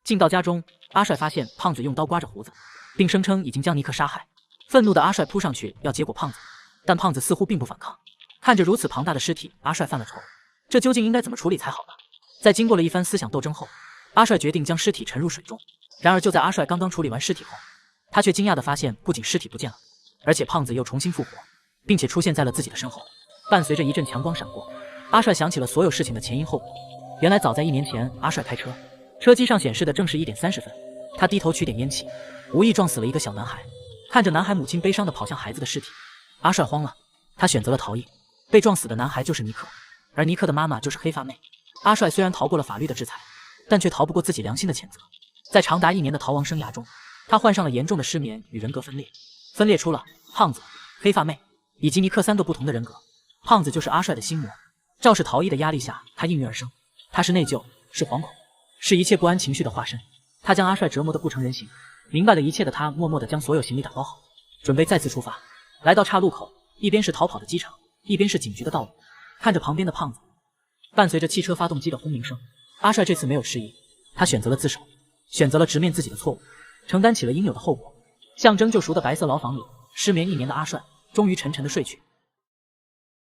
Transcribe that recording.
进到家中，阿帅发现胖子用刀刮着胡子，并声称已经将尼克杀害。愤怒的阿帅扑上去要结果胖子，但胖子似乎并不反抗。看着如此庞大的尸体，阿帅犯了愁，这究竟应该怎么处理才好呢？在经过了一番思想斗争后，阿帅决定将尸体沉入水中。然而就在阿帅刚刚处理完尸体后，他却惊讶地发现，不仅尸体不见了，而且胖子又重新复活，并且出现在了自己的身后。伴随着一阵强光闪过，阿帅想起了所有事情的前因后果。原来早在1年前，阿帅开车，车机上显示的正是1点30分，他低头取点烟气，无意撞死了一个小男孩。看着男孩母亲悲伤地跑向孩子的尸体，阿帅慌了，他选择了逃逸。被撞死的男孩就是尼克，而尼克的妈妈就是黑发妹。阿帅虽然逃过了法律的制裁，但却逃不过自己良心的谴责。在长达1年的逃亡生涯中，他患上了严重的失眠与人格分裂，分裂出了胖子、黑发妹以及尼克3个不同的人格。胖子就是阿帅的心魔，肇事逃逸的压力下，他应运而生。他是内疚，是惶恐，是一切不安情绪的化身。他将阿帅折磨得不成人形，明白了一切的他默默地将所有行李打包好，准备再次出发。来到岔路口，一边是逃跑的机场，一边是警局的道路。看着旁边的胖子，伴随着汽车发动机的轰鸣声，阿帅这次没有迟疑，他选择了自首，选择了直面自己的错误，承担起了应有的后果。象征救赎的白色牢房里，失眠1年的阿帅终于沉沉地睡去。